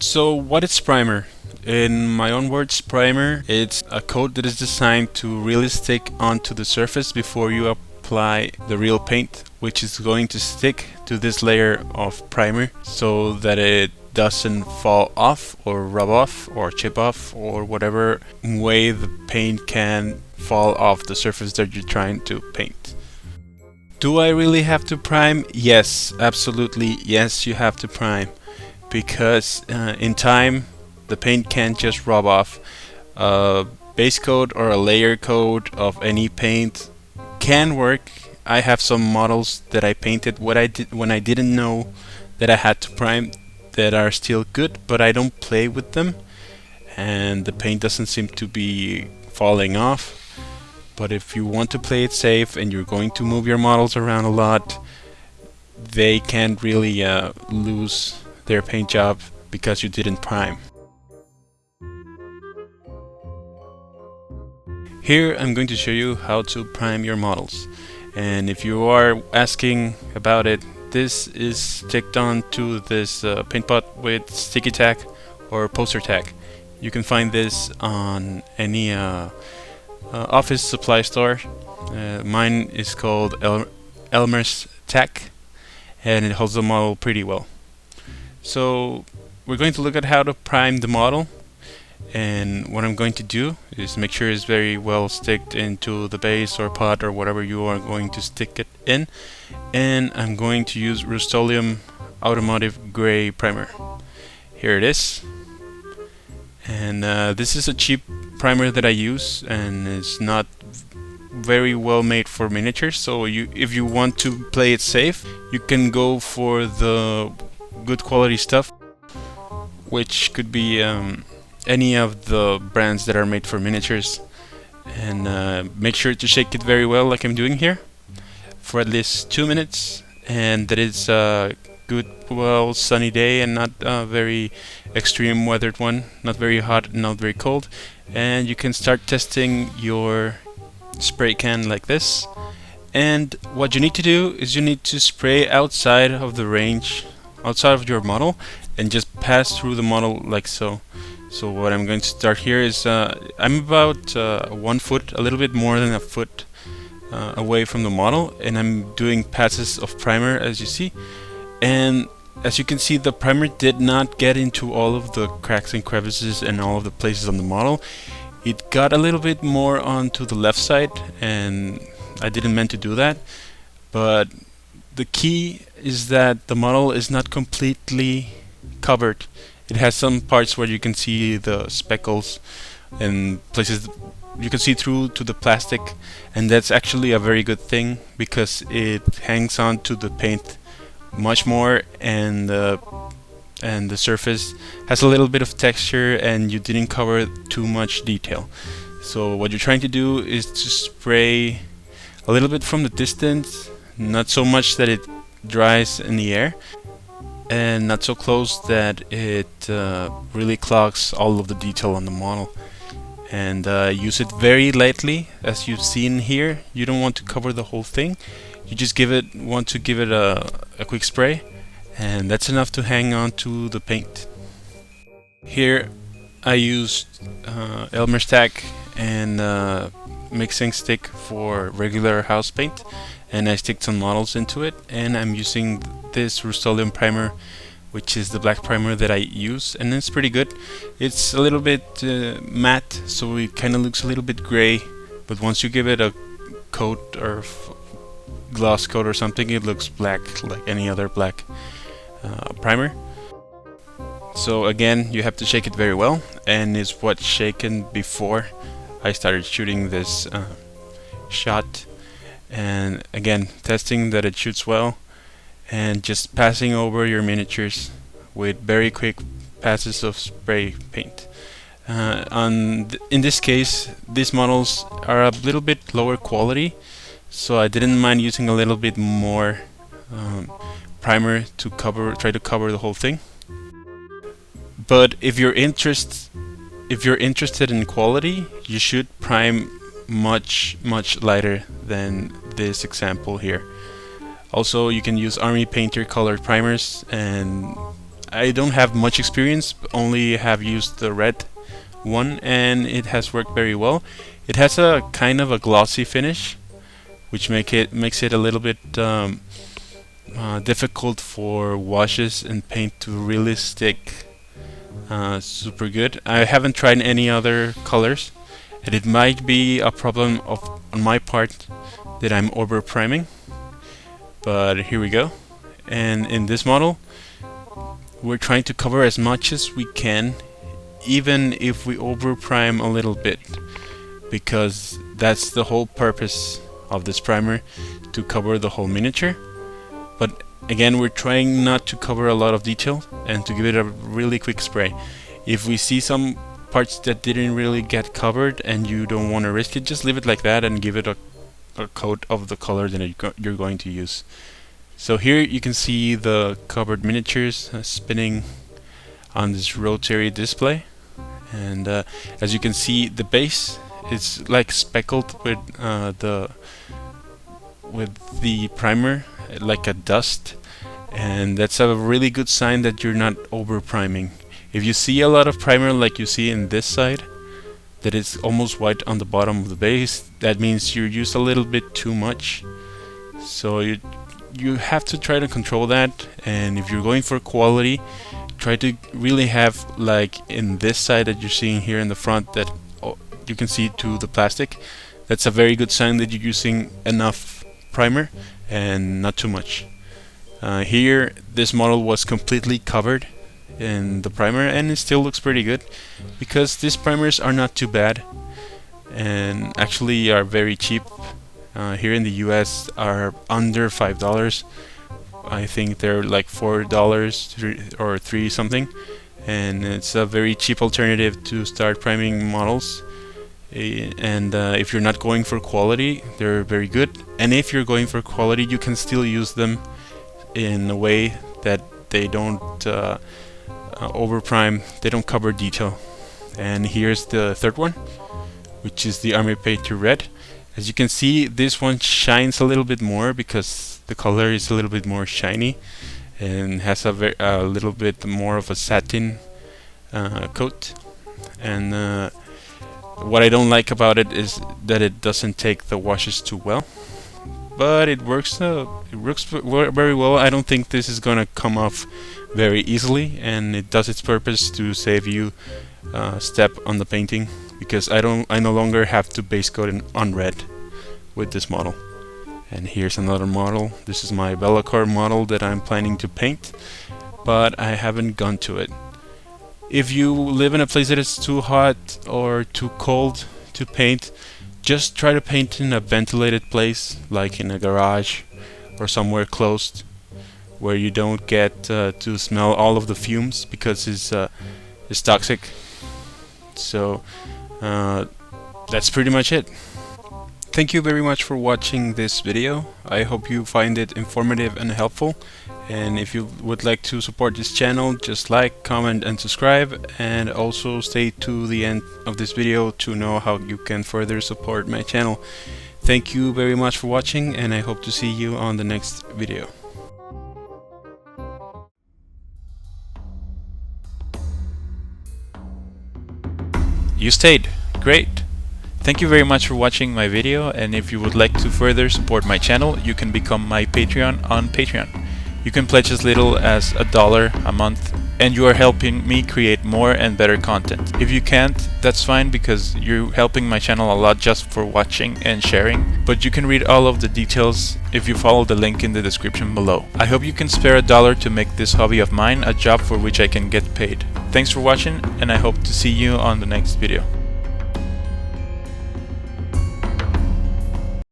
So what is primer? In my own words, primer, it's a coat that is designed to really stick onto the surface before you apply the real paint, which is going to stick to this layer of primer so that it doesn't fall off or rub off or chip off or whatever way the paint can fall off the surface that you're trying to paint. Do I really have to prime? Yes, absolutely yes, you have to prime, because in time the paint can't just rub off. A base coat or a layer coat of any paint can work. I have some models that I painted when I didn't know that I had to prime that are still good, but I don't play with them and the paint doesn't seem to be falling off. But if you want to play it safe and you're going to move your models around a lot, they can't really lose their paint job because you didn't prime. Here I'm going to show you how to prime your models, and if you are asking about it, this is sticked on to this paint pot with sticky tack or poster tack. You can find this on any office supply store. Mine is called Elmer's tack, and it holds the model pretty well. So we're going to look at how to prime the model, and what I'm going to do is make sure it's very well sticked into the base or pot or whatever you are going to stick it in, and I'm going to use Rust-Oleum Automotive Gray Primer. Here it is, and this is a cheap primer that I use, and it's not very well made for miniatures, so if you want to play it safe, you can go for the good quality stuff, which could be any of the brands that are made for miniatures, and make sure to shake it very well like I'm doing here for at least 2 minutes, and that it's a good, well, sunny day and not a very extreme weathered one, not very hot and not very cold, and you can start testing your spray can like this. And what you need to do is you need to spray outside of the range, outside of your model, and just pass through the model like so. So what I'm going to start here is I'm about 1 foot, a little bit more than a foot away from the model, and I'm doing passes of primer, as you see. And as you can see, the primer did not get into all of the cracks and crevices and all of the places on the model. It got a little bit more onto the left side, and I didn't mean to do that. But the key is that the model is not completely covered. It has some parts where you can see the speckles and places you can see through to the plastic, and that's actually a very good thing because it hangs on to the paint much more, and the surface has a little bit of texture and you didn't cover too much detail. So what you're trying to do is to spray a little bit from the distance, not so much that it dries in the air, and not so close that it really clogs all of the detail on the model. And use it very lightly, as you've seen here. You don't want to cover the whole thing. You just want to give it a quick spray, and that's enough to hang on to the paint. Here I used Elmer's tack and mixing stick for regular house paint, and I sticked some models into it, and I'm using this Rust-Oleum primer, which is the black primer that I use, and it's pretty good. It's a little bit matte, so it kind of looks a little bit gray, but once you give it a coat or gloss coat or something, it looks black like any other black primer. So again, you have to shake it very well, and it's what's shaken before I started shooting this shot. And again, testing that it shoots well, and just passing over your miniatures with very quick passes of spray paint. In this case, these models are a little bit lower quality, so I didn't mind using a little bit more primer to try to cover the whole thing. But if you're interested in quality, you should prime much lighter than this example here. Also, you can use Army Painter colored primers, and I don't have much experience, only have used the red one, and it has worked very well. It has a kind of a glossy finish, which makes it a little bit difficult for washes and paint to really stick super good. I haven't tried any other colors, and it might be a problem on my part that I'm over priming, but here we go. And in this model we're trying to cover as much as we can, even if we over prime a little bit, because that's the whole purpose of this primer, to cover the whole miniature. But again, we're trying not to cover a lot of detail and to give it a really quick spray. If we see some parts that didn't really get covered and you don't want to risk it, just leave it like that and give it a coat of the color that you're going to use. So here you can see the covered miniatures spinning on this rotary display, and as you can see, the base is like speckled with the primer, like a dust, and that's a really good sign that you're not over priming. If you see a lot of primer like you see in this side, that it's almost white on the bottom of the base, that means you used a little bit too much. So you have to try to control that, and if you're going for quality, try to really have, like in this side that you're seeing here in the front, that you can see to the plastic. That's a very good sign that you're using enough primer and not too much. Here this model was completely covered in the primer, and it still looks pretty good, because these primers are not too bad and actually are very cheap. Here in the US are under $5. I think they're like $4 or $3 something, and it's a very cheap alternative to start priming models. And if you're not going for quality, they're very good, and if you're going for quality, you can still use them in a way that they don't over prime, they don't cover detail. And here's the third one, which is the Army Painter Red. As you can see, this one shines a little bit more because the color is a little bit more shiny and has a little bit more of a satin coat. And what I don't like about it is that it doesn't take the washes too well, but it works very well. I don't think this is gonna come off very easily, and it does its purpose to save you a step on the painting, because I no longer have to base coat it on red with this model. And here's another model. This is my Bellacore model that I'm planning to paint, but I haven't gone to it. If you live in a place that is too hot or too cold to paint, just try to paint in a ventilated place, like in a garage or somewhere closed, where you don't get to smell all of the fumes, because it's toxic. So that's pretty much it. Thank you very much for watching this video. I hope you find it informative and helpful, and if you would like to support this channel, just like, comment and subscribe, and also stay to the end of this video to know how you can further support my channel. Thank you very much for watching, and I hope to see you on the next video. You stayed. Great. Thank you very much for watching my video, and if you would like to further support my channel, you can become my Patreon on Patreon. You can pledge as little as $1 a month, and you are helping me create more and better content. If you can't, that's fine, because you're helping my channel a lot just for watching and sharing, but you can read all of the details if you follow the link in the description below. I hope you can spare $1 to make this hobby of mine a job for which I can get paid. Thanks for watching, and I hope to see you on the next video.